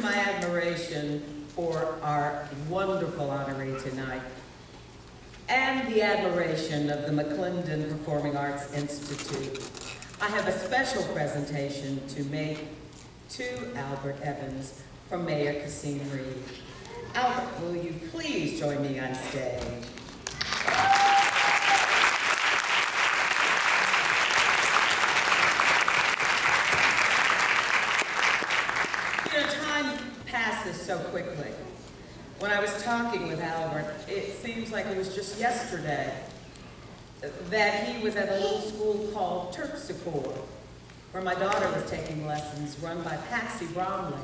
my admiration for our wonderful honoree tonight, and the admiration of the McClendon Performing Arts Institute, I have a special presentation to make to Albert Evans from Mayor Kasim Reed. Albert, will you please join me on stage? You know, time passes so quickly. When I was talking with Albert, it seems like it was just yesterday that he was at a little school called Terpsichore, where my daughter was taking lessons run by Patsy Bromley.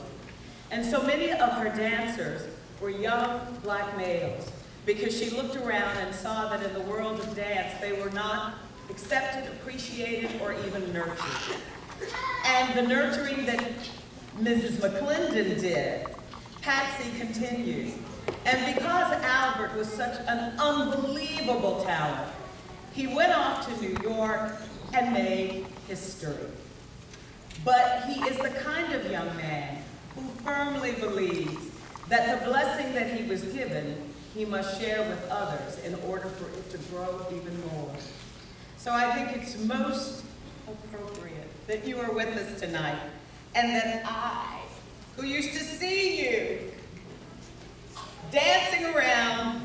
And so many of her dancers were young black males, because she looked around and saw that in the world of dance, they were not accepted, appreciated, or even nurtured. And the nurturing that Mrs. McClendon did, Patsy continued. And because Albert was such an unbelievable talent, he went off to New York and made history. But he is the kind of young man who firmly believes that the blessing that he was given, he must share with others in order for it to grow even more. So I think it's most appropriate that you are with us tonight, and that I, who used to see you dancing around,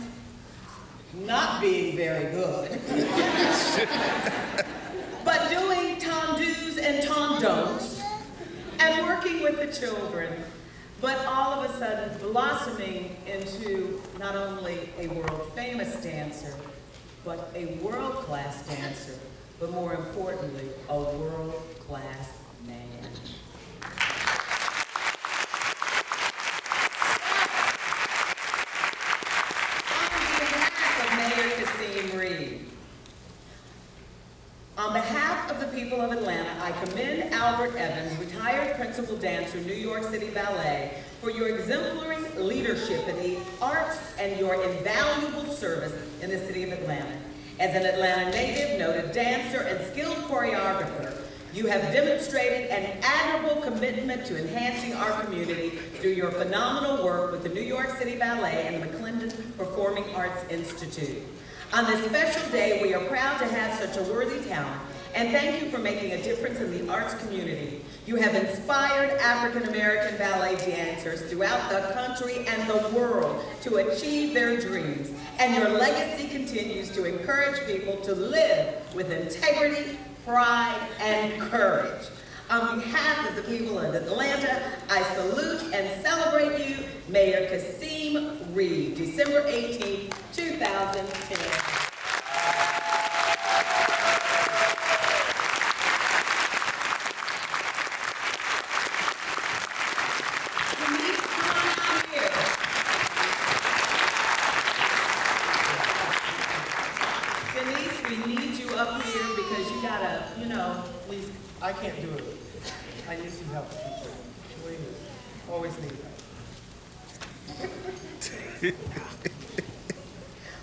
not being very good, but doing tondus and tondons, and working with the children, but all of a sudden blossoming into not only a world-famous dancer, but a world-class dancer, but more importantly, a world-class man. On behalf of the people of Atlanta, I commend Albert Evans, retired principal dancer, New York City Ballet, for your exemplary leadership in the arts and your invaluable service in the city of Atlanta. As an Atlanta native, noted dancer, and skilled choreographer, you have demonstrated an admirable commitment to enhancing our community through your phenomenal work with the New York City Ballet and the McClendon Performing Arts Institute. On this special day, we are proud to have such a worthy talent, and thank you for making a difference in the arts community. You have inspired African-American ballet dancers throughout the country and the world to achieve their dreams, and your legacy continues to encourage people to live with integrity, pride, and courage. On behalf of the people of Atlanta, I salute and celebrate you, Mayor Kasim Reed, December 18, 2010. Denise, we need you up here because you gotta, you know, please, I can't do it. I need some help. Always need that.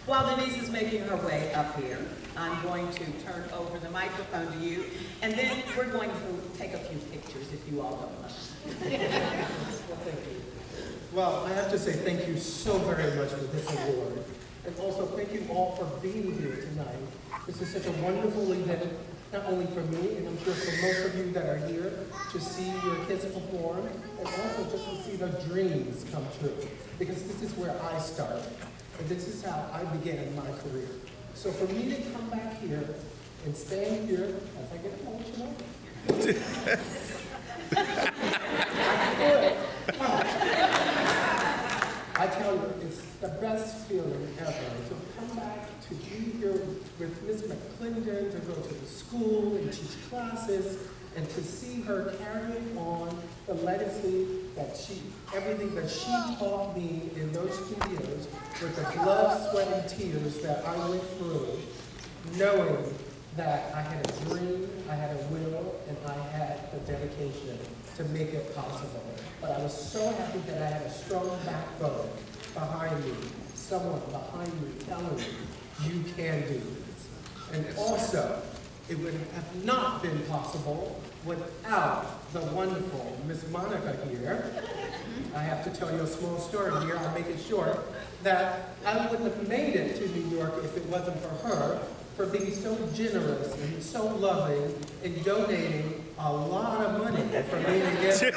While Denise is making her way up here, I'm going to turn over the microphone to you, and then we're going to take a few pictures if you all don't mind. Well, thank you. Well, I have to say thank you so very much for this award. And also thank you all for being here tonight. This is such a wonderful event, not only for me, and I'm sure for most of you that are here, to see your kids perform, and also just to see their dreams come true. Because this is where I started, and this is how I began my career. So for me to come back here and stand here, as I get emotional, I tell you, it's the best feeling ever to come back to be here with Ms. McClendon, to go to the school and teach classes, and to see her carrying on the legacy that everything that she taught me in those studios with the blood, sweat, and tears that I went through, knowing that I had a dream, I had a will, and I had the dedication to make it possible. But I was so happy that I had a strong backbone behind me, someone behind me telling me, you can do this. And also, It would have not been possible without the wonderful Miss Monica here. I have to tell you a small story here, I'll make it short, that I wouldn't have made it to New York if it wasn't for her, for being so generous and so loving and donating a lot of money for me to get here.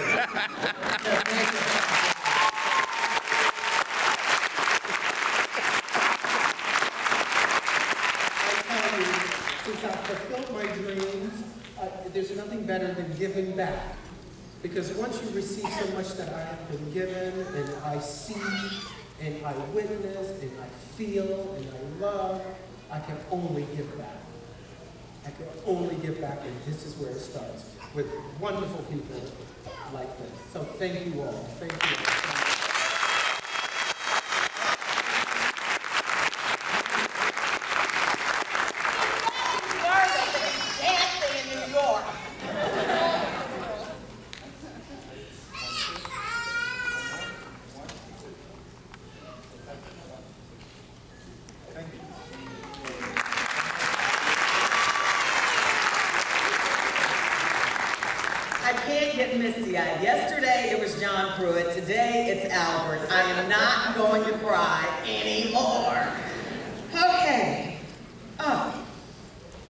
Since I've fulfilled my dreams, there's nothing better than giving back. Because once you receive so much that I have been given, and I see, and I witness, and I feel, and I love, I can only give back. I can only give back, and this is where it starts, with wonderful people like this. So thank you all. Thank you all. I can't get misty-eyed. Yesterday it was John Pruitt. Today it's Albert. I am not going to cry anymore.